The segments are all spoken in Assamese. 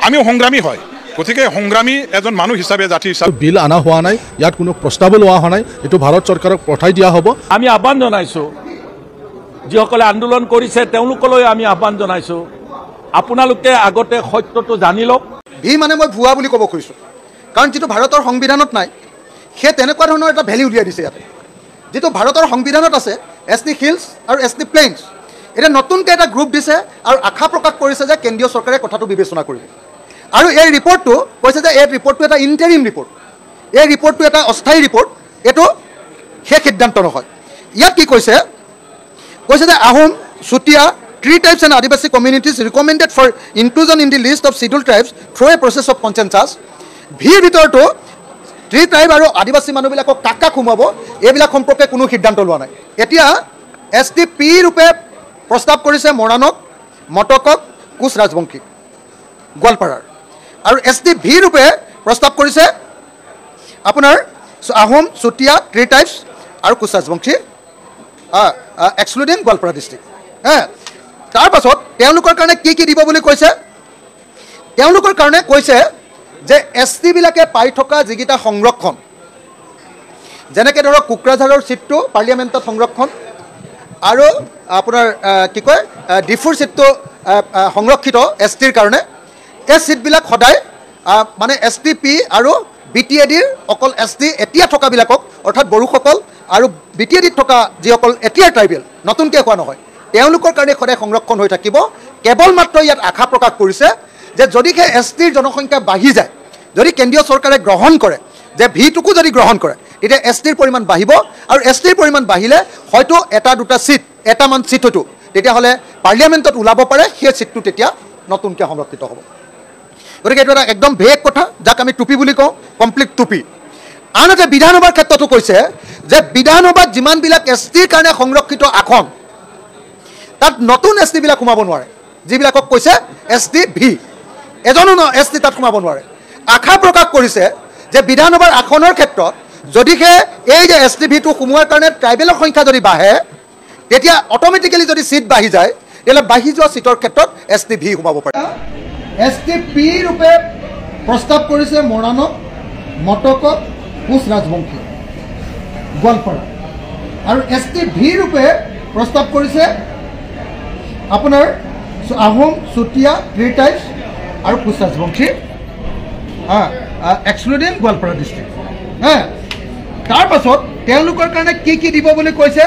আমিও সংগ্ৰামী হয় গতিকে সংগ্ৰামী এজন মানুহ হিচাপে জাতি হিচাপে বিল আনা হোৱা নাই ইয়াত কোনো প্ৰস্তাৱো লোৱা হোৱা নাই এইটো ভাৰত চৰকাৰক পঠাই দিয়া হ'ব আমি আহ্বান জনাইছো যিসকলে আন্দোলন কৰিছে তেওঁলোকলৈ আমি আহ্বান জনাইছো আপোনালোকে আগতে সত্যটো জানি লওক ভি মানে মই ভুৱা বুলি ক'ব খুজিছোঁ কাৰণ যিটো ভাৰতৰ সংবিধানত নাই সেই তেনেকুৱা ধৰণৰ এটা ভেলি উলিয়াই দিছে ইয়াতে যিটো ভাৰতৰ সংবিধানত আছে এছ টি হিলছ আৰু এছ টি প্লেইনছ এটা নতুনকৈ এটা গ্ৰুপ দিছে আৰু আশা প্ৰকাশ কৰিছে যে কেন্দ্ৰীয় চৰকাৰে কথাটো বিবেচনা কৰিব আৰু এই ৰিপৰ্টটো কৈছে যে এই ৰিপৰ্টটো এটা ইণ্টাৰিম ৰিপৰ্ট এই ৰিপৰ্টটো এটা অস্থায়ী ৰিপৰ্ট এইটো শেষ সিদ্ধান্ত নহয় ইয়াত কি কৈছে যে Ahom Chutia three tribes and Adivasi communities recommended for inclusion in the list of scheduled tribes through a process of consensus ভিৰ ভিতৰতো three tribe আৰু আদিবাসী মানুহবিলাকক কাকা খুমাব এইবিলাক সম্পৰ্কে কোনো সিদ্ধান্ত লোৱা নাই এতিয়া এছ টি পি ৰূপে প্ৰস্তাৱ কৰিছে মৰাণক মটকক কোচ ৰাজবংশী গোৱালপাৰাৰ আৰু এছ টি ভি ৰূপে প্ৰস্তাৱ কৰিছে আপোনাৰ আহোম চুতীয়া three tribes আৰু কোচ ৰাজবংশী এক্সক্লুডিং গোৱালপাৰা ডিষ্ট্ৰিক্ট তাৰ পাছত তেওঁলোকৰ কাৰণে কি দিব বুলি কৈছে তেওঁলোকৰ কাৰণে কৈছে যে এছ টিবিলাকে পাই থকা যিকেইটা সংৰক্ষণ যেনেকৈ ধৰক কোকৰাঝাৰৰ চিটটো পাৰ্লিয়ামেণ্টত সংৰক্ষণ আৰু আপোনাৰ কি কয় ডিফুৰ চিটটো সংৰক্ষিত এছ টিৰ কাৰণে এই চিটবিলাক সদায় মানে এছ টি পি আৰু বি টি এ ডিৰ অকল এছ টি এতিয়া থকাবিলাকক অৰ্থাৎ বড়োসকল আৰু বি টি এ ডিত থকা যিসকল এতিয়া ট্ৰাইবেল নতুনকৈ হোৱা নহয় তেওঁলোকৰ কাৰণে সদায় সংৰক্ষণ হৈ থাকিব কেৱল মাত্ৰ ইয়াত আশা প্ৰকাশ কৰিছে যে যদিহে এছ টিৰ জনসংখ্যা বাঢ়ি যায় যদি কেন্দ্ৰীয় চৰকাৰে গ্ৰহণ কৰে যে ভিটোকো যদি গ্ৰহণ কৰে তেতিয়া এছ টিৰ পৰিমাণ বাঢ়িব আৰু এছ টিৰ পৰিমাণ বাঢ়িলে হয়তো এটা দুটা চিট এটামান চিট হয়তো তেতিয়াহ'লে পাৰ্লিয়ামেণ্টত ওলাব পাৰে সেই চিটটো তেতিয়া নতুনকৈ সংৰক্ষিত হ'ব গতিকে এইটো এটা একদম ভেগ কথা যাক আমি টুপি বুলি কওঁ কমপ্লিট টুপি আনহাতে বিধানসভাৰ ক্ষেত্ৰতো কৈছে যে বিধানসভাত যিমানবিলাক এছ টিৰ কাৰণে সংৰক্ষিত আসন তাত নতুন এছ টিবিলাক সোমাব নোৱাৰে যিবিলাকক কৈছে এছ টি ভি এজনো এছ টি তাত সোমাব নোৱাৰে আশা প্ৰকাশ কৰিছে যে বিধানসভাৰ আসনৰ ক্ষেত্ৰত যদিহে এই যে এছ টি ভিটো সোমোৱাৰ কাৰণে ট্ৰাইবেলৰ সংখ্যা যদি বাঢ়ে তেতিয়া অট'মেটিকেলি যদি চিট বাঢ়ি যায় তেতিয়াহ'লে বাঢ়ি যোৱা চিটৰ ক্ষেত্ৰত এছ টি ভি সোমাব পাৰে এছ টি পি ৰূপে প্ৰস্তাৱ কৰিছে মৰাণক মটকক কোচ ৰাজবংশী গোৱালপাৰা আৰু এছ টি ভি ৰূপে প্ৰস্তাৱ কৰিছে আপোনাৰ আহোম চুতীয়া three tribes আৰু কোচ ৰাজবংশী এক্সক্লুডিং গোৱালপাৰা ডিষ্ট্ৰিক্ট তাৰ পাছত তেওঁলোকৰ কাৰণে কি দিব বুলি কৈছে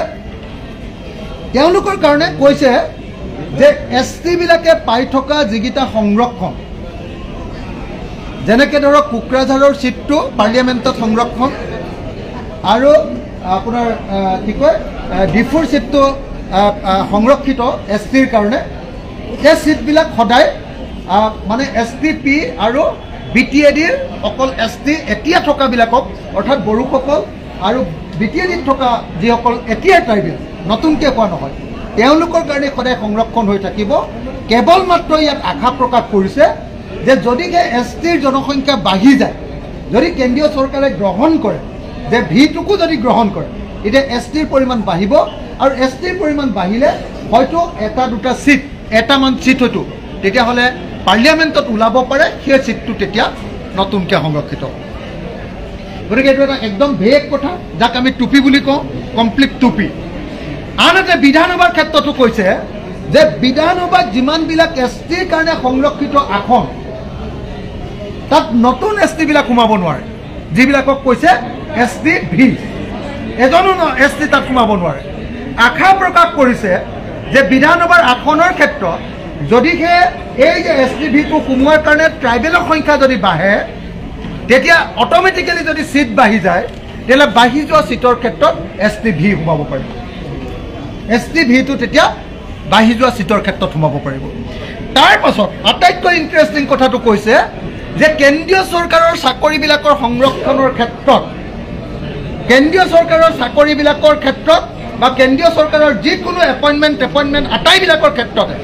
তেওঁলোকৰ কাৰণে কৈছে যে এছ টিবিলাকে পাই থকা যিকেইটা সংৰক্ষণ যেনেকৈ ধৰক কোকৰাঝাৰৰ চিটটো পাৰ্লিয়ামেণ্টত সংৰক্ষণ আৰু আপোনাৰ কি কয় ডিফুৰ চিটটো সংৰক্ষিত এছ টিৰ কাৰণে এই চিটবিলাক সদায় মানে এছ টি পি আৰু বি টি এ ডিৰ অকল এছ টি এতিয়া থকাবিলাকক অৰ্থাৎ বড়োসকল আৰু বি টি এ ডিত থকা যিসকল এতিয়া ট্ৰাইবেল নতুনকৈ হোৱা নহয় তেওঁলোকৰ কাৰণে সদায় সংৰক্ষণ হৈ থাকিব কেৱল মাত্ৰ ইয়াত আশা প্ৰকাশ কৰিছে যে যদিহে এছ টিৰ জনসংখ্যা বাঢ়ি যায় যদি কেন্দ্ৰীয় চৰকাৰে গ্ৰহণ কৰে যে ভিটোকো যদি গ্ৰহণ কৰে এতিয়া এছ টিৰ পৰিমাণ বাঢ়িব আৰু এছ টিৰ পৰিমাণ বাঢ়িলে হয়তো এটা দুটা চিট এটামান চিট হয়তো তেতিয়াহ'লে পাৰ্লিয়ামেণ্টত ওলাব পাৰে সেই চিটটো তেতিয়া নতুনকৈ সংৰক্ষিত গতিকে এইটো এটা একদম ভেগ কথা যাক আমি টুপি বুলি কওঁ কমপ্লিট টুপি আনহাতে বিধানসভাৰ ক্ষেত্ৰতো কৈছে যে বিধানসভাত যিমানবিলাক এছ টিৰ কাৰণে সংৰক্ষিত আসন তাত নতুন এছ টিবিলাক সোমাব নোৱাৰে যিবিলাকক কৈছে এছ টি ভি এজনো এছ টি তাত সোমাব নোৱাৰে আশা প্ৰকাশ কৰিছে যে বিধানসভাৰ আসনৰ ক্ষেত্ৰত যদিহে এই যে এছ টি ভিটো সোমোৱাৰ কাৰণে ট্ৰাইবেলৰ সংখ্যা যদি বাঢ়ে তেতিয়া অট'মেটিকেলি যদি চিট বাঢ়ি যায় তেতিয়াহ'লে বাঢ়ি যোৱা চিটৰ ক্ষেত্ৰত এছ টি ভি সোমাব পাৰিব এছ টি ভিটো তেতিয়া বাঢ়ি যোৱা চিটৰ ক্ষেত্ৰত সোমাব পাৰিব তাৰ পাছত আটাইতকৈ ইণ্টাৰেষ্টিং কথাটো কৈছে যে কেন্দ্ৰীয় চৰকাৰৰ চাকৰিবিলাকৰ সংৰক্ষণৰ ক্ষেত্ৰত কেন্দ্ৰীয় চৰকাৰৰ চাকৰিবিলাকৰ ক্ষেত্ৰত বা কেন্দ্ৰীয় চৰকাৰৰ যিকোনো এপইণ্টমেণ্ট আটাইবিলাকৰ ক্ষেত্ৰতে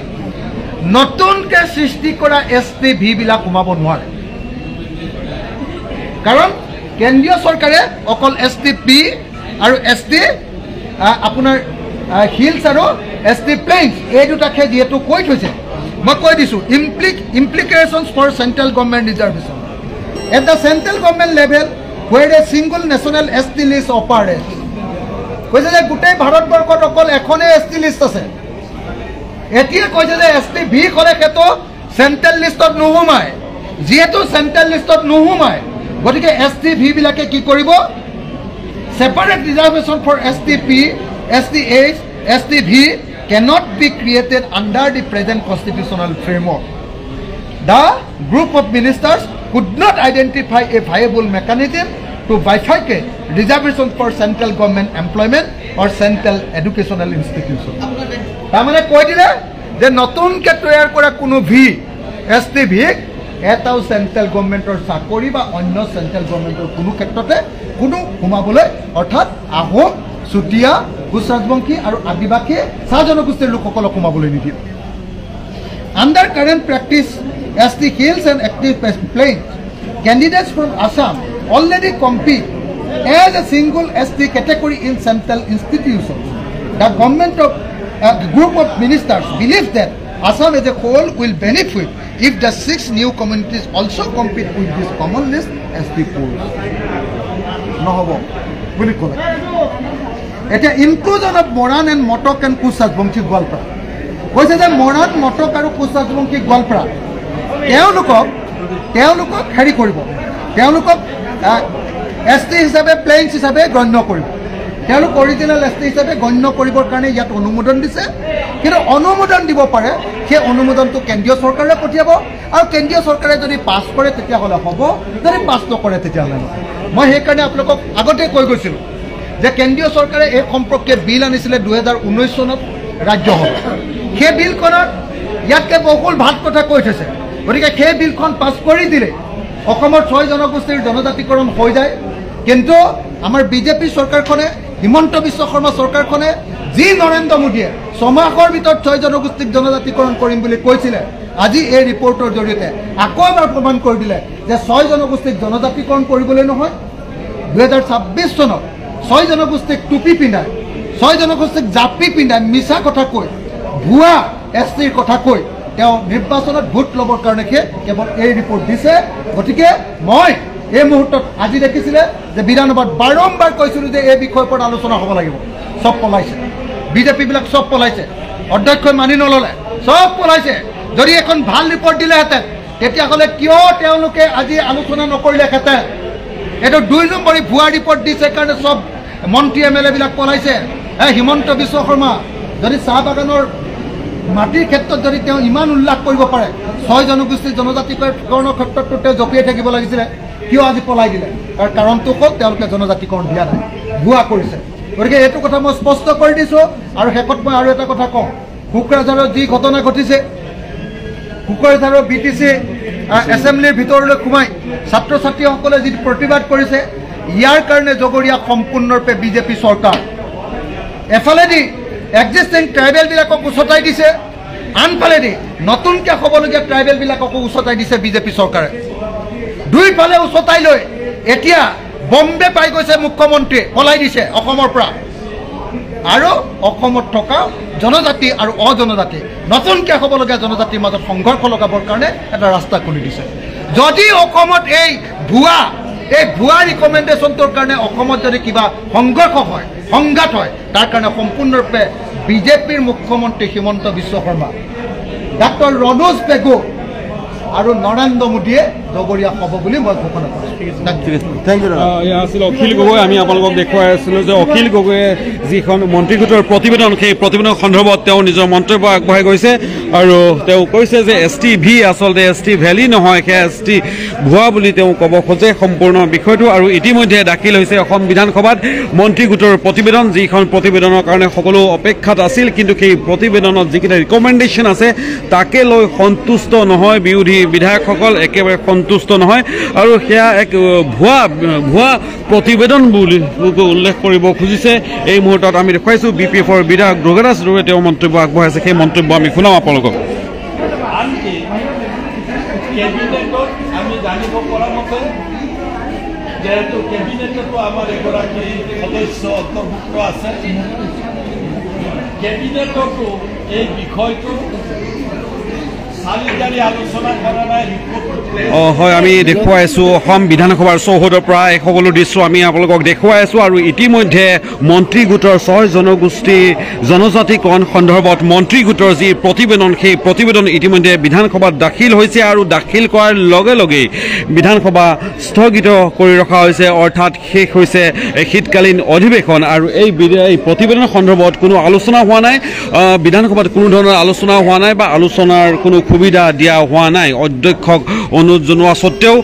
নতুনকৈ সৃষ্টি কৰা এছ টি ভিবিলাক সোমাব নোৱাৰে কাৰণ কেন্দ্ৰীয় চৰকাৰে অকল এছ টি পি আৰু এছ টি আপোনাৰ হিলছ আৰু এছ টি প্লেইনছ এই দুটাকে যিহেতু কৈ থৈছে মই কৈ দিছোঁ implications for central government reservation. At the central government level, where a single national ST list operates, কৈছে যে গোটেই ভাৰতবৰ্ষত অকল এখনেই ST লিষ্ট আছে। এতিয়া কৈছে যে ST-V কৰে সেইটো চেণ্ট্ৰেল লিষ্টত নোসোমায়। যিহেতু চেণ্ট্ৰেল লিষ্টত নোসোমায়, গতিকে ST-V বিলাকে কি কৰিব? Separate reservation for ST-P, ST-H, ST-V cannot be created under the present constitutional framework. The group of ministers could not identify a viable mechanism to bifurcate reservation for central government employment or central educational institution. তাৰমানে কৈ দিলে যে নতুনকৈ তৈয়াৰ কৰা কোনো ST-V এটাও চেণ্ট্ৰেল গভৰ্ণমেণ্টৰ চাকৰি বা অন্য চেণ্ট্ৰেল গভৰ্ণমেণ্টৰ কোনো ক্ষেত্ৰতে কোনো সোমাবলৈ অৰ্থাৎ আহোম, চুতীয়া, কোচ ৰাজবংশী আৰু আদিবাসী চাহ জনগোষ্ঠীৰ লোকসকলক সোমাবলৈ নিদিয়ে। Under current practice, ST Hills and Active Plains, candidates from Assam already compete as a single ST category in central institutions. The government of group of ministers believes that Assam as a whole will benefit if the 6 new communities also compete with this common list ST pools. নহ'ব বুলি ক'লে। এতিয়া inclusion of Moran and Matak and Koch Rajbongshi Goalpara কৈছে যে মৰাণ, মটক আৰু কোচ ৰাজবংশী গোৱালপাৰা তেওঁলোকক হেৰি কৰিব, তেওঁলোকক ST হিচাপে প্লেইনছ হিচাপে গণ্য কৰিব। তেওঁলোক অৰিজিনেল ST হিচাপে গণ্য কৰিবৰ কাৰণে ইয়াত অনুমোদন দিছে। কিন্তু অনুমোদন দিব পাৰে, সেই অনুমোদনটো কেন্দ্ৰীয় চৰকাৰে পঠিয়াব আৰু কেন্দ্ৰীয় চৰকাৰে যদি পাছ কৰে তেতিয়াহ'লে হ'ব, যদি পাছ নকৰে তেতিয়াহ'লে নহয়। মই সেইকাৰণে আপোনালোকক আগতে কৈ গৈছিলোঁ যে কেন্দ্ৰীয় চৰকাৰে এই সম্পৰ্কে বিল আনিছিলে 2019 চনত ৰাজ্যসভাত। সেই বিলখনত ইয়াতকৈ বহুল ভাত কথা কৈ থৈছে। গতিকে সেই বিলখন পাছ কৰি দিলে অসমৰ 6 জনগোষ্ঠীৰ জনজাতিকৰণ হৈ যায়। কিন্তু আমাৰ বিজেপি চৰকাৰখনে, হিমন্ত বিশ্ব শৰ্মা চৰকাৰখনে যি নৰেন্দ্ৰ মোদীয়ে 6 মাহৰ ভিতৰত 6 জনগোষ্ঠীক জনজাতিকৰণ কৰিম বুলি কৈছিলে, আজি এই ৰিপৰ্টৰ জৰিয়তে আকৌ এবাৰ প্ৰমাণ কৰি দিলে যে 6 জনগোষ্ঠীক জনজাতিকৰণ কৰিবলৈ নহয়। 2026 চনত 6 জনগোষ্ঠীক টুপি পিন্ধাই, 6 জনগোষ্ঠীক জাপি পিন্ধাই মিছা কথা কৈ, ভুৱা STৰ কথা কৈ তেওঁ নিৰ্বাচনত ভোট ল'বৰ কাৰণে কেৱল এই ৰিপৰ্ট দিছে। গতিকে মই এই মুহূৰ্তত আজি দেখিছিলে যে বিধানসভাত বাৰম্বাৰ কৈছিলোঁ যে এই বিষয়ৰ ওপৰত আলোচনা হ'ব লাগিব। চব পলাইছে, বিজেপিবিলাক চব পলাইছে, অধ্যক্ষই মানি নল'লে, চব পলাইছে। যদি এখন ভাল ৰিপৰ্ট দিলেহেঁতেন তেতিয়াহ'লে কিয় তেওঁলোকে আজি আলোচনা নকৰিলেহেঁতেন? এইটো 2 নম্বৰী ভুৱা ৰিপৰ্ট দিছে কাৰণে চব মন্ত্ৰী MLA বিলাক পলাইছে। হিমন্ত বিশ্ব শৰ্মা যদি চাহ বাগানৰ মাটিৰ ক্ষেত্ৰত যদি তেওঁ ইমান উল্লেখ কৰিব পাৰে, 6 জনগোষ্ঠীৰ জনজাতিকৰণৰ ক্ষেত্ৰতো তেওঁ জপিয়াই থাকিব লাগিছিলে, কিয় আজি পলাই দিলে? তাৰ কাৰণটো হ'ল তেওঁলোকে জনজাতিকৰণ দিয়া নাই, ভুৱা কৰিছে। গতিকে এইটো কথা মই স্পষ্ট কৰি দিছোঁ। আৰু শেষত মই আৰু এটা কথা কওঁ, কোকৰাঝাৰৰ যি ঘটনা ঘটিছে, কোকৰাঝাৰৰ BTC এছেম্বলিৰ ভিতৰলৈ সোমাই ছাত্ৰ ছাত্ৰীসকলে যি প্ৰতিবাদ কৰিছে, ইয়াৰ কাৰণে জগৰীয়া সম্পূৰ্ণৰূপে বিজেপি চৰকাৰ। এফালেদি এক্সিষ্টিং ট্ৰাইবেলবিলাকক উচতাই দিছে, আনফালেদি নতুনকৈ হ'বলগীয়া ট্ৰাইবেলবিলাককো উচতাই দিছে বিজেপি চৰকাৰে। দুইফালে উচতাই লৈ এতিয়া বম্বে পাই গৈছে মুখ্যমন্ত্ৰীয়ে, পলাই দিছে অসমৰ পৰা। আৰু অসমত থকা জনজাতি আৰু অজনজাতি, নতুনকৈ হ'বলগীয়া জনজাতিৰ মাজত সংঘৰ্ষ লগাবৰ কাৰণে এটা ৰাস্তা খুলি দিছে। যদি অসমত এই ভুৱা ৰিকমেণ্ডেশ্যনটোৰ কাৰণে অসমত যদি কিবা সংঘৰ্ষ হয়, সংঘাত হয়, তাৰ কাৰণে সম্পূৰ্ণৰূপে বিজেপিৰ মুখ্যমন্ত্ৰী হিমন্ত বিশ্ব শৰ্মা, ডাক্তৰ ৰণোজ পেগু আৰু নৰেন্দ্ৰ মোদীয়ে জগৰীয়া হ'ব বুলি মই ঘোষণা কৰিছোঁ। Thank you. এয়া আছিল অখিল গগৈ। আমি আপোনালোকক দেখুৱাই আছিলোঁ যে অখিল গগৈয়ে যিখন মন্ত্ৰীগোটৰ প্ৰতিবেদন, সেই প্ৰতিবেদন সন্দৰ্ভত তেওঁ নিজৰ মন্তব্য আগবঢ়াই গৈছে আৰু তেওঁ কৈছে যে ST-V আচলতে ST ভেলী নহয়, সেয়া ST ভুৱা বুলি তেওঁ ক'ব খোজে সম্পূৰ্ণ বিষয়টো। আৰু ইতিমধ্যে দাখিল হৈছে অসম বিধানসভাত মন্ত্ৰীগোটৰ প্ৰতিবেদন, যিখন প্ৰতিবেদনৰ কাৰণে সকলো অপেক্ষাত আছিল। কিন্তু সেই প্ৰতিবেদনত যিকেইটা ৰিকমেণ্ডেশ্যন আছে তাকে লৈ সন্তুষ্ট নহয় বিৰোধী বিধায়কসকল, একেবাৰে সন্তুষ্ট নহয়। আৰু সেয়া এক ভুৱা প্ৰতিবেদন বুলি উল্লেখ কৰিব খুজিছে। এই মুহূৰ্তত আমি দেখুৱাইছোঁ BPF-ৰ বিধায়ক দুৰ্গাদাস দুৱে তেওঁ মন্তব্য আগবঢ়াইছে, সেই মন্তব্য আমি শুনাম আপোনালোকক। আনকি কেবিনেটত আমি জানিব পৰা মতে, যেহেতু কেবিনেটতো আমাৰ এগৰাকী সদস্য অন্তৰ্ভুক্ত আছে, কেবিনেটতো এই বিষয়টো হয় আমি দেখুৱাই আছোঁ অসম বিধানসভাৰ চৌহদৰ পৰা এই সকলো দৃশ্য আমি আপোনালোকক দেখুৱাই আছোঁ আৰু ইতিমধ্যে মন্ত্ৰী গোটৰ 6 জনগোষ্ঠী জনজাতিকৰণ সন্দৰ্ভত মন্ত্ৰী গোটৰ যি প্ৰতিবেদন সেই প্ৰতিবেদন ইতিমধ্যে বিধানসভাত দাখিল হৈছে আৰু দাখিল কৰাৰ লগে লগে বিধানসভা স্থগিত কৰি ৰখা হৈছে অৰ্থাৎ শেষ হৈছে শীতকালীন অধিৱেশন আৰু এই প্ৰতিবেদন সন্দৰ্ভত কোনো আলোচনা হোৱা নাই বিধানসভাত কোনো ধৰণৰ আলোচনা হোৱা নাই বা আলোচনাৰ কোনো সুবিধা দিয়া হোৱা নাই অধ্যক্ষক অনুৰোধ জনোৱা সত্ত্বেও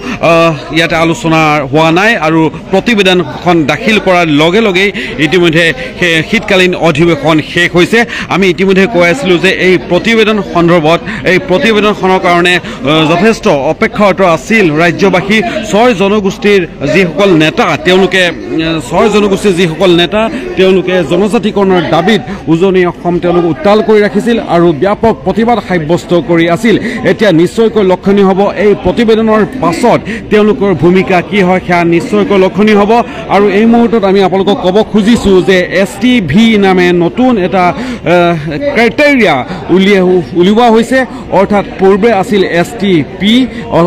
ইয়াতে আলোচনা হোৱা নাই আৰু প্ৰতিবেদনখন দাখিল কৰাৰ লগে লগে ইতিমধ্যে শীতকালীন অধিৱেশন শেষ হৈছে আমি ইতিমধ্যে কৈ আছিলোঁ যে এই প্ৰতিবেদন সন্দৰ্ভত এই প্ৰতিবেদনখনৰ কাৰণে যথেষ্ট অপেক্ষাৰত আছিল ৰাজ্যবাসী 6 জনগোষ্ঠীৰ যিসকল নেতা তেওঁলোকে জনজাতিকৰণৰ দাবীত উজনি অসম তেওঁলোকে উত্তাল কৰি ৰাখিছিল আৰু ব্যাপক প্ৰতিবাদ সাব্যস্ত কৰি আছিল এতিয়া নিশ্চয়কৈ লক্ষণীয় হ'ব এই প্ৰতিবেদনৰ পাছত তেওঁলোকৰ ভূমিকা কি হয় সেয়া নিশ্চয়কৈ লক্ষণীয় হ'ব আৰু এই মুহূৰ্তত আমি আপোনালোকক ক'ব খুজিছোঁ যে STV নামে নতুন এটা ক্ৰাইটেৰিয়া উলিওৱা হৈছে অৰ্থাৎ পূৰ্বে আছিল STP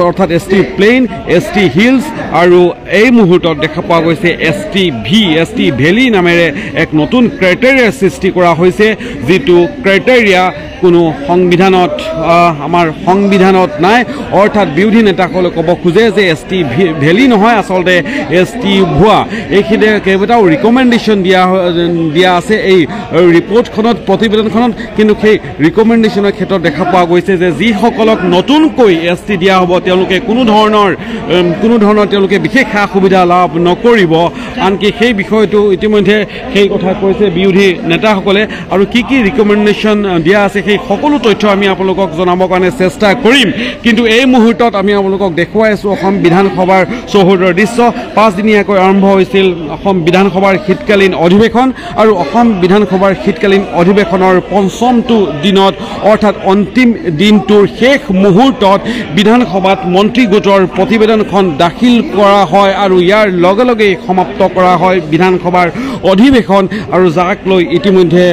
অৰ্থাৎ ST প্লেইন ST হিলছ আৰু এই মুহূৰ্তত দেখা পোৱা গৈছে ST ভেলি নামেৰে এক নতুন ক্ৰাইটেৰিয়াৰ সৃষ্টি কৰা হৈছে যিটো ক্ৰাইটেৰিয়া কোনো সংবিধানত আমাৰ সংবিধানত নাই অৰ্থাৎ বিৰোধী নেতাসকলে ক'ব খোজে যে ST ভেলি নহয় আচলতে ST ভুৱা এইখিনি কেইবাটাও ৰিকমেণ্ডেশ্যন দিয়া আছে এই ৰিপৰ্টখনত প্ৰতিবেদনখনত কিন্তু সেই ৰিকমেণ্ডেশ্যনৰ ক্ষেত্ৰত দেখা পোৱা গৈছে যে যিসকলক নতুনকৈ ST দিয়া হ'ব তেওঁলোকে কোনো ধৰণৰ তেওঁলোকে বিশেষ সা সুবিধা লাভ নকৰিব আনকি সেই বিষয়টো ইতিমধ্যে সেই কথা কৈছে বিৰোধী নেতাসকলে আৰু কি ৰিকমেণ্ডেশ্যন দিয়া আছে সেই সকলো তথ্য আমি আপোনালোকক জনাবৰ কাৰণে চেষ্টা কৰিম কিন্তু এই মুহূৰ্তত আমি আপোনালোকক দেখুৱাই আছোঁ অসম বিধানসভাৰ চৌহদৰ দৃশ্য 5 দিনীয়াকৈ আৰম্ভ হৈছিল অসম বিধানসভাৰ শীতকালীন অধিৱেশন আৰু অসম বিধানসভাৰ শীতকালীন অধিৱেশনৰ পঞ্চমটো দিনত অৰ্থাৎ অন্তিম দিনটোৰ শেষ মুহূৰ্তত বিধানসভাত মন্ত্ৰী গোটৰ প্ৰতিবেদনখন দাখিল কৰা হয় আৰু ইয়াৰ লগে লগে সমাপ্ত কৰা হয় বিধানসভাৰ অধিৱেশন আৰু যাক লৈ ইতিমধ্যে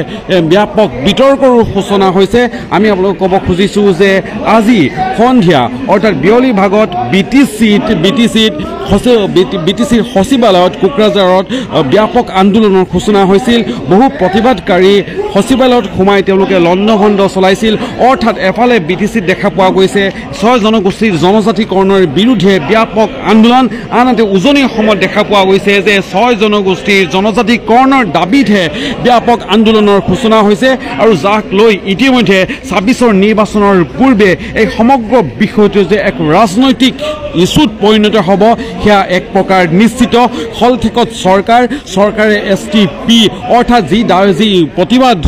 ব্যাপক বিতৰ্কৰো সূচনা হৈছে আমি আপোনালোকক ক'ব খুজিছোঁ যে আজি সন্ধিয়া অৰ্থাৎ বিয়লি ভাগত BTCৰ সচিবালয়ত কোকৰাঝাৰত ব্যাপক আন্দোলনৰ সূচনা হৈছিল বহু প্ৰতিবাদকাৰী সচিবালয়ত সোমাই তেওঁলোকে লণ্ডভণ্ড চলাইছিল অৰ্থাৎ এফালে BTCত দেখা পোৱা গৈছে 6 জনগোষ্ঠীৰ জনজাতিকৰণৰ বিৰুদ্ধে ব্যাপক আন্দোলন আনহাতে উজনি অসমত দেখা পোৱা গৈছে যে 6 জনগোষ্ঠীৰ জনজাতিকৰণৰ দাবীতহে ব্যাপক আন্দোলনৰ সূচনা হৈছে আৰু যাক লৈ ইতিমধ্যে 26ৰ নিৰ্বাচনৰ পূৰ্বে এই সমগ্ৰ বিষয়টো যে এক ৰাজনৈতিক ইস্যুত পৰিণত হ'ব সেয়া এক প্ৰকাৰ নিশ্চিত হলঠেকত চৰকাৰে STP অৰ্থাৎ যি প্ৰতিবাদ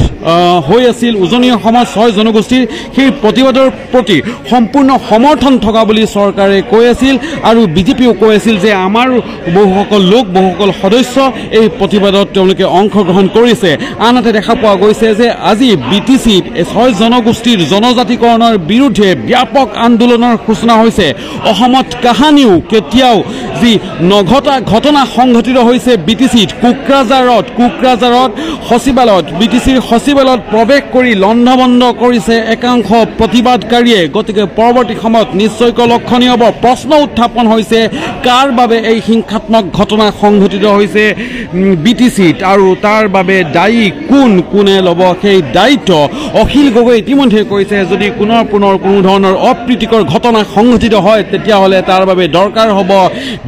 হৈ আছিল উজনি অসমৰ 6 জনগোষ্ঠীৰ সেই প্ৰতিবাদৰ প্ৰতি সম্পূৰ্ণ সমৰ্থন থকা বুলি চৰকাৰে কৈ আছিল আৰু বিজেপিও কৈ আছিল যে আমাৰ বহুসকল সদস্য এই প্ৰতিবাদত তেওঁলোকে অংশগ্ৰহণ কৰিছে আনহাতে দেখা পোৱা গৈছে যে আজি BTCত 6 জনগোষ্ঠীৰ জনজাতিকৰণৰ বিৰুদ্ধে ব্যাপক আন্দোলনৰ সূচনা হৈছে অসমত কাহানিও কেতিয়াও যি নঘটা ঘটনা সংঘটিত হৈছে BTCত কোকৰাঝাৰত সচিবালয়ত BTCৰ সচিবালয়ত প্ৰৱেশ কৰি লণ্ডভণ্ড কৰিছে একাংশ প্ৰতিবাদকাৰীয়ে গতিকে পৰৱৰ্তী সময়ত নিশ্চয়কৈ লক্ষণীয় হ'ব প্ৰশ্ন উত্থাপন হৈছে কাৰ বাবে এই হিংসাত্মক ঘটনা সংঘটিত হৈছে BTCত আৰু তাৰ বাবে দায়ী কোনে ল'ব সেই দায়িত্ব অখিল গগৈ ইতিমধ্যে কৈছে যদি পুনৰ কোনো ধৰণৰ অপ্ৰীতিকৰ ঘটনা সংঘটিত হয় তেতিয়াহ'লে তাৰ বাবে দৰকাৰ হ'ব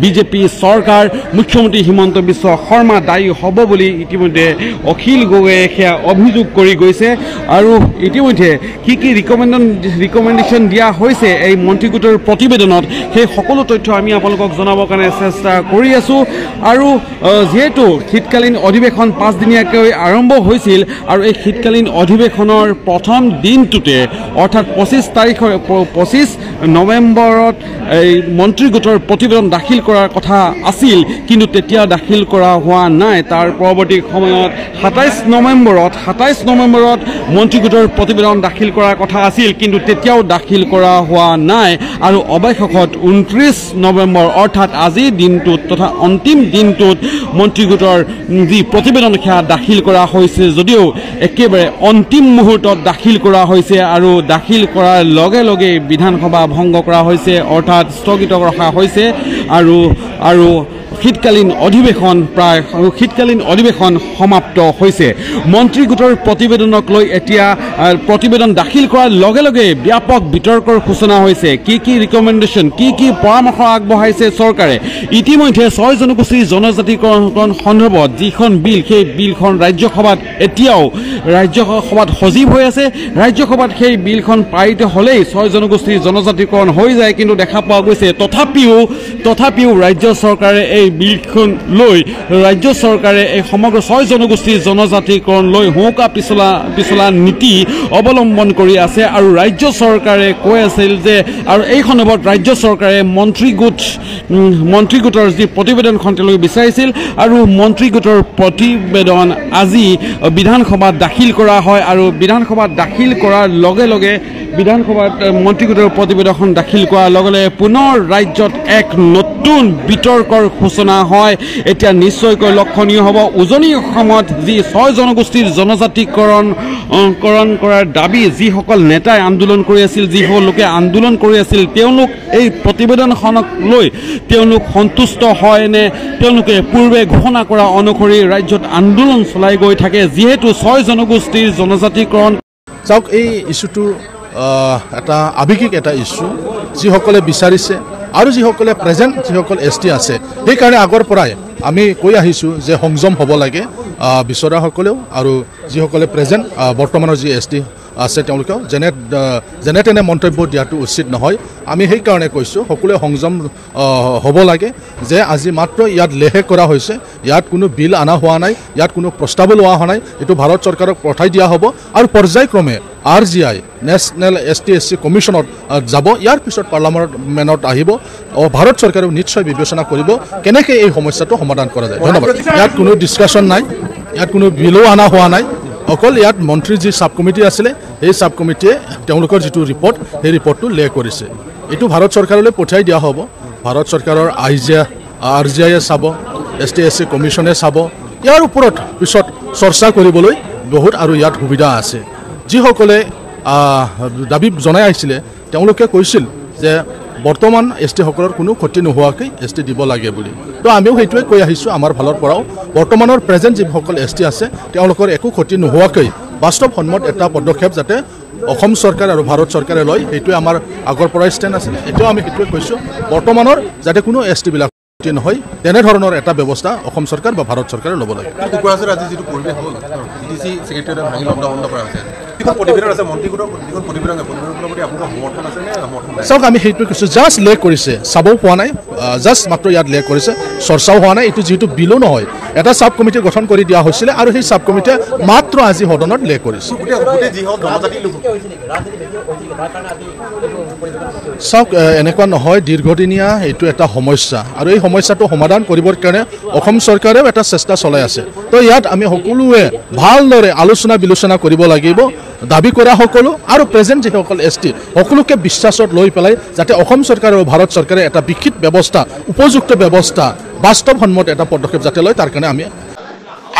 বিজেপি চৰকাৰ মুখ্যমন্ত্ৰী হিমন্ত বিশ্ব শৰ্মা দায়ী হ'ব বুলি ইতিমধ্যে অখিল গগৈয়ে সেয়া অভিযোগ কৰি গৈছে আৰু ইতিমধ্যে কি ৰিকমেণ্ডেশ্যন দিয়া হৈছে এই মন্ত্ৰী গোটৰ প্ৰতিবেদনত সেই সকলো তথ্য আমি আপোনালোকক জনাবৰ কাৰণে চেষ্টা কৰি আছোঁ আৰু যিহেতু শীতকালীন অধিৱেশন 5 দিনীয়াকৈ আৰম্ভ হৈছিল আৰু এই শীতকালীন অধিৱেশনৰ প্ৰথম দিনটোতে অৰ্থাৎ 25 নৱেম্বৰত এই মন্ত্ৰী গোটৰ প্ৰতিবেদন দাখিল কৰাৰ কথা আছিল কিন্তু তেতিয়া দাখিল কৰা হোৱা নাই তাৰ পৰৱৰ্তী সময়ত 27 নৱেম্বৰত মন্ত্ৰী গোটৰ প্ৰতিবেদন দাখিল কৰাৰ কথা আছিল কিন্তু তেতিয়াও দাখিল কৰা হোৱা নাই আৰু অৱশেষত 29 নৱেম্বৰ অৰ্থাৎ আজিৰ দিনটোত তথা অন্তিম দিনটোত মন্ত্ৰী গোটৰ যি প্ৰতিবেদন সেয়া দাখিল কৰা হৈছে যদিও একেবাৰে অন্তিম মুহূৰ্তত দাখিল কৰা হৈছে আৰু দাখিল কৰাৰ লগে লগে বিধানসভা ভংগ কৰা হৈছে অৰ্থাৎ স্থগিত ৰখা হৈছে আৰু শীতকালীন অধিৱেশন সমাপ্ত হৈছে মন্ত্ৰী গোটৰ প্ৰতিবেদনক লৈ এতিয়া প্ৰতিবেদন দাখিল কৰাৰ লগে লগে ব্যাপক বিতৰ্কৰ সূচনা হৈছে কি ৰিকমেণ্ডেশ্যন কি পৰামৰ্শ আগবঢ়াইছে চৰকাৰে ইতিমধ্যে 6 জনগোষ্ঠীৰ জনজাতিকৰণ সন্দৰ্ভত যিখন বিল সেই বিলখন ৰাজ্যসভাত এতিয়াও সজীৱ হৈ আছে ৰাজ্যসভাত সেই বিলখন পাৰিত হ'লেই 6 জনগোষ্ঠীৰ জনজাতিকৰণ হৈ যায় কিন্তু দেখা পোৱা গৈছে তথাপিও ৰাজ্য চৰকাৰে এই বিলখন লৈ ৰাজ্য চৰকাৰে এই সমগ্ৰ 6 জনগোষ্ঠীৰ জনজাতিকৰণ লৈ হুঁকা পিছলা নীতি অৱলম্বন কৰি আছে আৰু ৰাজ্য চৰকাৰে কৈ আছিল যে আৰু এই সন্দৰ্ভত ৰাজ্য চৰকাৰে মন্ত্ৰী গোটৰ যি প্ৰতিবেদনখন তেওঁলোকে বিচাৰিছিল আৰু মন্ত্ৰী গোটৰ প্ৰতিবেদন আজি বিধানসভাত দাখিল কৰা হয় আৰু বিধানসভাত দাখিল কৰাৰ লগে লগে মন্ত্ৰী গোটৰ প্ৰতিবেদনখন দাখিল কৰাৰ লগে লগে পুনৰ ৰাজ্যত এক নতুন বিতৰ্কৰ সূচনা হয় এতিয়া নিশ্চয়কৈ লক্ষণীয় হ'ব উজনি অসমত যি 6 জনগোষ্ঠীৰ জনজাতিকৰণ কৰাৰ দাবী যিসকল নেতাই আন্দোলন কৰি আছিল যিসকল লোকে আন্দোলন কৰি আছিল তেওঁলোক এই প্ৰতিবেদনখনক লৈ তেওঁলোক সন্তুষ্ট হয় নে তেওঁলোকে পূৰ্বে ঘোষণা কৰা অনুসৰি ৰাজ্যত আন্দোলন চলাই গৈ থাকে যিহেতু 6 জনগোষ্ঠীৰ জনজাতিকৰণ চাওক এই ইস্যুটো এটা আৱেগিক এটা ইস্যু যিসকলে বিচাৰিছে আৰু যিসকলে প্ৰেজেণ্ট যিসকল ST আছে সেইকাৰণে আগৰ পৰাই আমি কৈ আহিছোঁ যে সংযম হ'ব লাগে বিচৰাসকলেও আৰু যিসকলে প্ৰেজেণ্ট বৰ্তমানৰ যি ST আছে তেওঁলোকেও যেনে তেনে মন্তব্য দিয়াটো উচিত নহয় আমি সেইকাৰণে কৈছোঁ সকলোৱে সংযম হ'ব লাগে যে আজি মাত্ৰ ইয়াত লেহে কৰা হৈছে ইয়াত কোনো বিল অনা হোৱা নাই ইয়াত কোনো প্ৰস্তাৱ লোৱা হোৱা নাই এইটো ভাৰত চৰকাৰক পঠাই দিয়া হ'ব আৰু পৰ্যায়ক্ৰমে RGI নেশ্যনেল ST/SC কমিশ্যনত যাব ইয়াৰ পিছত পাৰ্লামেণ্টত আহিব ভাৰত চৰকাৰেও নিশ্চয় বিবেচনা কৰিব কেনেকৈ এই সমস্যাটো সমাধান কৰা যায় ধন্যবাদ ইয়াত কোনো ডিছকাশ্যন নাই ইয়াত কোনো বিলো অনা হোৱা নাই অকল ইয়াত মন্ত্ৰীৰ যি ছাব কমিটি আছিলে এই ছাব কমিটিয়ে তেওঁলোকৰ যিটো ৰিপৰ্ট সেই ৰিপৰ্টটো লে কৰিছে এইটো ভাৰত চৰকাৰলৈ পঠিয়াই দিয়া হ'ব ভাৰত চৰকাৰৰ RGIয়ে চাব ST/SC কমিশ্যনে চাব ইয়াৰ ওপৰত পিছত চৰ্চা কৰিবলৈ বহুত আৰু ইয়াত সুবিধা আছে যিসকলে দাবী জনাই আহিছিলে তেওঁলোকে কৈছিল যে বৰ্তমান ST সকলৰ কোনো ক্ষতি নোহোৱাকৈ ST দিব লাগে বুলি তো আমিও সেইটোৱে কৈ আহিছোঁ আমাৰ ফালৰ পৰাও বৰ্তমানৰ প্ৰেজেণ্ট যিসকল ST আছে তেওঁলোকৰ একো ক্ষতি নোহোৱাকৈ বাস্তৱসন্মত এটা পদক্ষেপ যাতে অসম চৰকাৰ আৰু ভাৰত চৰকাৰে লয় সেইটোৱে আমাৰ আগৰ পৰাই ষ্টেণ্ড আছিলে এতিয়াও আমি সেইটোৱে কৈছোঁ বৰ্তমানৰ যাতে কোনো ST বিলাক নহয় তেনেধৰণৰ এটা ব্যৱস্থা অসম চৰকাৰ বা ভাৰত চৰকাৰে ল'ব লাগে আজি যিটো পৰিৱেশ হ'ল DDC ছেক্ৰেটাৰীয়ে ভাঙি বন্ধ কৰা হৈছে প্ৰতিবেদন আছে মন্ত্ৰী গোটৰ প্ৰতিবেদনৰ প্ৰতি আপোনাৰ সমৰ্থন আছে নে সমৰ্থন নাই চাওক আমি সেইটোৱে কৈছোঁ জাষ্ট লে কৰিছে চাবও পোৱা নাই জাষ্ট মাত্ৰ ইয়াত লে কৰিছে চৰ্চাও হোৱা নাই এইটো যিহেতু বিলো নহয় এটা ছাব কমিটি গঠন কৰি দিয়া হৈছিলে আৰু সেই ছাব কমিটিয়ে মাত্ৰ আজি সদনত লে কৰিছে চাওক এনেকুৱা নহয় দীৰ্ঘদিনীয়া এইটো এটা সমস্যা আৰু এই সমস্যাটো সমাধান কৰিবৰ কাৰণে অসম চৰকাৰেও এটা চেষ্টা চলাই আছে তো ইয়াত আমি সকলোৱে ভালদৰে আলোচনা বিলোচনা কৰিব লাগিব দাবী কৰা সকলো আৰু প্ৰেজেণ্ট যিসকল ST সকলোকে বিশ্বাসত লৈ পেলাই যাতে অসম চৰকাৰ আৰু ভাৰত চৰকাৰে এটা বিকৃত ব্যৱস্থা উপযুক্ত ব্যৱস্থা বাস্তৱসন্মত এটা পদক্ষেপ যাতে লয় তাৰ কাৰণে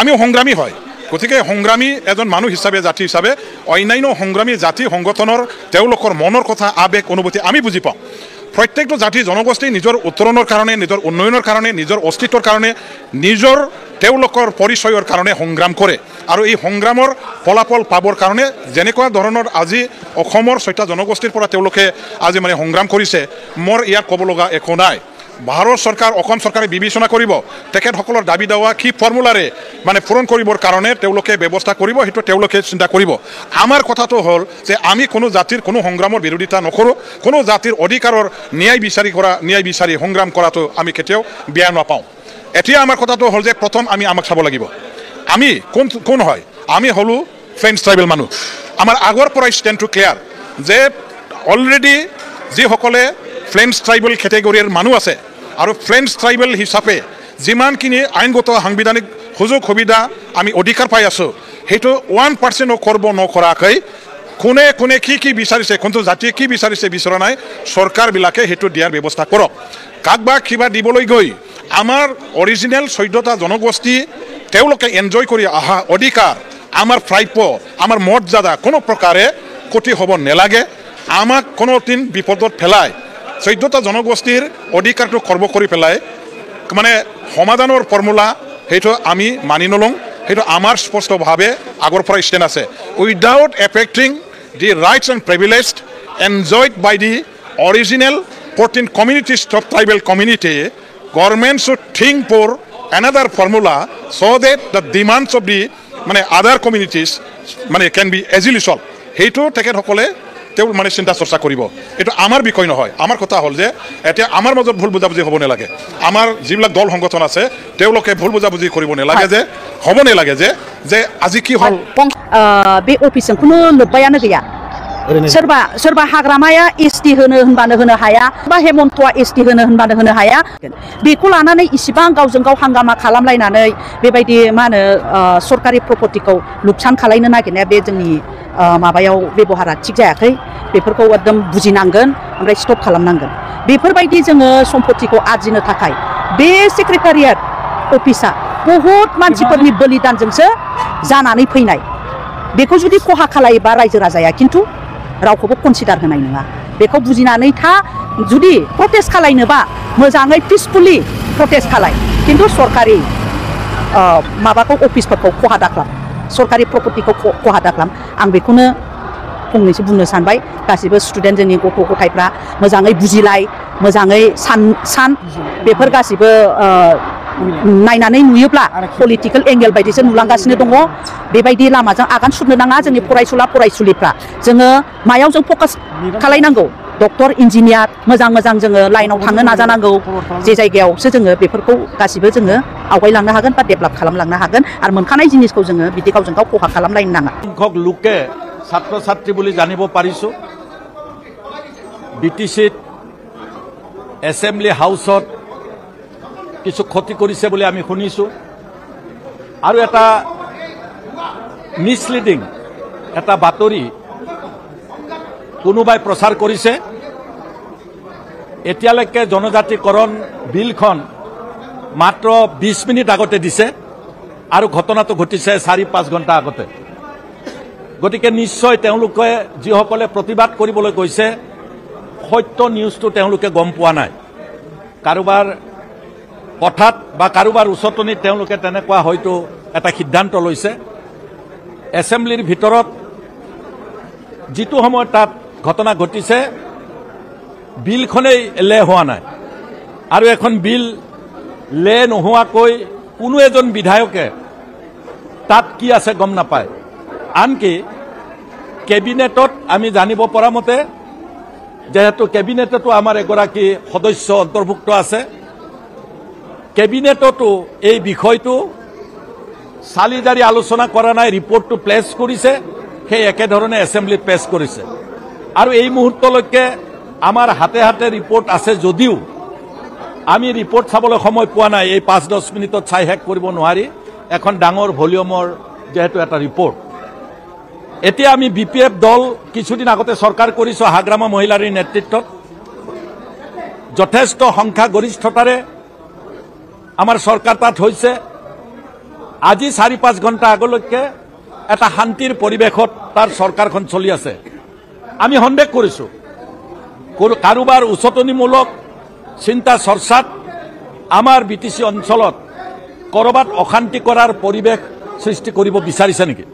আমি সংগ্ৰামী হয় গতিকে সংগ্ৰামী এজন মানুহ হিচাপে জাতি হিচাপে অন্যান্য সংগ্ৰামী জাতি সংগঠনৰ তেওঁলোকৰ মনৰ কথা আৱেগ অনুভূতি আমি বুজি পাওঁ প্ৰত্যেকটো জাতি জনগোষ্ঠী নিজৰ উত্তৰণৰ কাৰণে নিজৰ উন্নয়নৰ কাৰণে নিজৰ অস্তিত্বৰ কাৰণে নিজৰ তেওঁলোকৰ পৰিচয়ৰ কাৰণে সংগ্ৰাম কৰে আৰু এই সংগ্ৰামৰ ফলাফল পাবৰ কাৰণে যেনেকুৱা ধৰণৰ আজি অসমৰ 6টা জনগোষ্ঠীৰ পৰা তেওঁলোকে আজি মানে সংগ্ৰাম কৰিছে মোৰ ইয়াত ক'ব লগা একো নাই ভাৰত চৰকাৰ অসম চৰকাৰে বিবেচনা কৰিব তেখেতসকলৰ দাবী দাৱা কি ফৰ্মুলাৰে মানে পূৰণ কৰিবৰ কাৰণে তেওঁলোকে ব্যৱস্থা কৰিব সেইটো তেওঁলোকে চিন্তা কৰিব আমাৰ কথাটো হ'ল যে আমি কোনো জাতিৰ কোনো সংগ্ৰামৰ বিৰোধিতা নকৰোঁ কোনো জাতিৰ অধিকাৰৰ ন্যায় বিচাৰি সংগ্ৰাম কৰাটো আমি কেতিয়াও বেয়া নাপাওঁ এতিয়া আমাৰ কথাটো হ'ল যে প্ৰথম আমি আমাক চাব লাগিব আমি কোন হয় আমি হলোঁ ফ্ৰেঞ্চ ট্ৰাইবেল মানুহ আমাৰ আগৰ পৰাই ষ্টেণ্ডটো ক্লিয়াৰ যে অলৰেডি যিসকলে ফ্ৰেঞ্চ ট্ৰাইবেল কেটেগৰীৰ মানুহ আছে আৰু ফ্ৰেঞ্চ ট্ৰাইবেল হিচাপে যিমানখিনি আইনগত সাংবিধানিক সুযোগ সুবিধা আমি অধিকাৰ পাই আছোঁ সেইটো 1% কৰিব নকৰাকৈ কোনে কি বিচাৰিছে কোনটো জাতিয়ে কি বিচাৰিছে বিচৰা নাই চৰকাৰবিলাকে সেইটো দিয়াৰ ব্যৱস্থা কৰক কাকবা কিবা দিবলৈ গৈ আমাৰ অৰিজিনেল 14টা জনগোষ্ঠী তেওঁলোকে এনজয় কৰি অহা অধিকাৰ আমাৰ প্ৰাপ্য আমাৰ মৰ্যাদা কোনো প্ৰকাৰে ক্ষতি হ'ব নালাগে আমাক কোনো দিন বিপদত পেলাই 14টা জনগোষ্ঠীৰ অধিকাৰটো খৰ্ব কৰি পেলাই মানে সমাধানৰ ফৰ্মুলা সেইটো আমি মানি নলওঁ সেইটো আমাৰ স্পষ্টভাৱে আগৰ পৰা ষ্টেণ্ড আছে without affecting the rights and privilege enjoyed by the original 14 communities of tribal community government should think for another formula so that the demands of the other communities can be easily solved hetu tekethokole teul chinta chorcha koribo etu amar bikoy nohoy amar kotha hol je etia amar majot bhul bujabuji hobo nelage amar jiblak dol সংগঠন আছে তেওঁলোকে ভুল বুজাবুজি কৰিব নেলাগে যে হ'ব নেলাগে যে আজি কি হল बे अफिसजों खुनु लोब्बायानो गैया सोरबा हाग्रामाया एसटि होनो हाया बा हेमन्तआ एसटि होनो हाया बेखौ लानानै इसिबां गावजों गाव हांगामा खालामलायनानै बेबायदि मा होनो सरकारि प्रपर्टिखौ लुकसान खालामनो नागिरनाया बे जोंनि माबायाव बेबहारा थिग जायाखै बेफोरखौ एकदम बुजिनांगोन ओमफ्राय स्टप खालामनांगोन बेफोरबायदि जोङो सम्पतिखौ आरजिनो थाखाय बे सेक्रेटारियेट अफिसा बहुत मानसिफोरनि बलिदानजोंसो जानानै फैनाय बेखौ जुदि खहा खालायोबा रायजो राजाया खिन्थु रावखौबो कनसिडार होनाय नङा बेखौ बुजिनानै था जुदि प्रटेस्ट खालायनोबा मोजाङै पिसफुली प्रटेस्ट खालाय खिन्थु सरकारि माबाखौ अफिसफोरखौ खहा दाखालाम सरकारि प्रपर्टिखौ खहा दाखालाम आं बेखौनो फंनैसो बुंनो सानबाय गासिबो स्टुडेन्ट जोंनि गथ' गथायफ्रा मोजाङै बुजिलाय मोजाङै सान बेफोर गासिबो नायनानै नुयोब्ला पलिटिकल एंगेल बायदिसो नुलांगासिनो दङ बेबायदि लामाजों आगान सुरनो नाङा जोंनि फरायसुला फरायसुलिफ्रा जोङो मायाव जों फकास खालायनांगौ डक्टर इन्जिनियार मोजां जोङो लाइनाव थांनो नाजानांगौ जे जायगायावसो जोङो बेफोरखौ गासिबो जोङो आवगायलांनो हागोन बा डेभेलप खालामलांनो हागोन आरो मोनखानाय जिनिसखौ जोङो बिदि गावजों गाव खहा खालामलायनो नाङा সংখ্যক লোকে ছাত্ৰ ছাত্ৰী বুলি জানিব পাৰিছো বিটিচিত এছেম্বলি হাউচত কিছু ক্ষতি কৰিছে বুলি আমি শুনিছো আৰু এটা মিছলিডিং এটা বাতৰি কোনোবাই প্ৰচাৰ কৰিছে এতিয়ালৈকে জনজাতিকৰণ বিলখন মাত্ৰ 20 মিনিট আগতে দিছে আৰু ঘটনাটো ঘটিছে 4-5 ঘণ্টা আগতে গতিকে নিশ্চয় তেওঁলোকে যিসকলে প্ৰতিবাদ কৰিবলৈ গৈছে সত্য নিউজটো তেওঁলোকে গম পোৱা নাই কাৰোবাৰ কথাত বা কাৰোবাৰ উচতনিত তেওঁলোকে তেনেকুৱা হয়তো এটা সিদ্ধান্ত লৈছে এছেম্বলিৰ ভিতৰত যিটো সময়ত তাত ঘটনা ঘটিছে বিলখনেই লে হোৱা নাই আৰু এখন বিল লে নোহোৱাকৈ কোনো এজন বিধায়কে তাত কি আছে গম নাপায় আনকি কেবিনেটত আমি জানিব পৰা মতে যেহেতু কেবিনেটতো আমাৰ এগৰাকী সদস্য অন্তৰ্ভুক্ত আছে কেবিনেটতো এই বিষয়টো চালিজাৰি আলোচনা কৰা নাই ৰিপৰ্টটো প্লেছ কৰিছে সেই একেধৰণে এছেম্বলিত পেছ কৰিছে আৰু এই মুহূৰ্তলৈকে আমাৰ হাতে হাতে ৰিপৰ্ট আছে যদিও আমি ৰিপৰ্ট চাবলৈ সময় পোৱা নাই এই 5-10 মিনিটত চাই শেষ কৰিব নোৱাৰি এখন ডাঙৰ ভলিউমৰ যেহেতু এটা ৰিপৰ্ট এতিয়া আমি বিপিএফ দল কিছুদিন আগতে চৰকাৰ কৰিছো হাগ্ৰামা মহিলাৰ নেতৃত্বত যথেষ্ট সংখ্যা গৰিষ্ঠতাৰে আমাৰ চৰকাৰ তাত হৈছে আজি 4-5 ঘণ্টা আগলৈকে এটা শান্তিৰ পৰিৱেশত তাৰ চৰকাৰখন চলি আছে আমি সন্দেহ কৰিছো কাৰোবাৰ উচতনিমূলক চিন্তা চৰ্চাত আমাৰ বিটিচি অঞ্চলত কৰবাত অশান্তি কৰাৰ পৰিৱেশ সৃষ্টি কৰিব বিচাৰিছে নেকি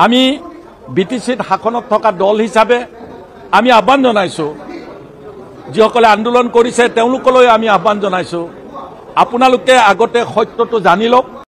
আমি বিটিচিত শাসনত থকা দল হিচাপে আমি আহ্বান জনাইছো যিসকলে আন্দোলন কৰিছে তেওঁলোকলৈ আমি আহ্বান জনাইছো আপোনালোকে আগতে সত্যটো জানি লওক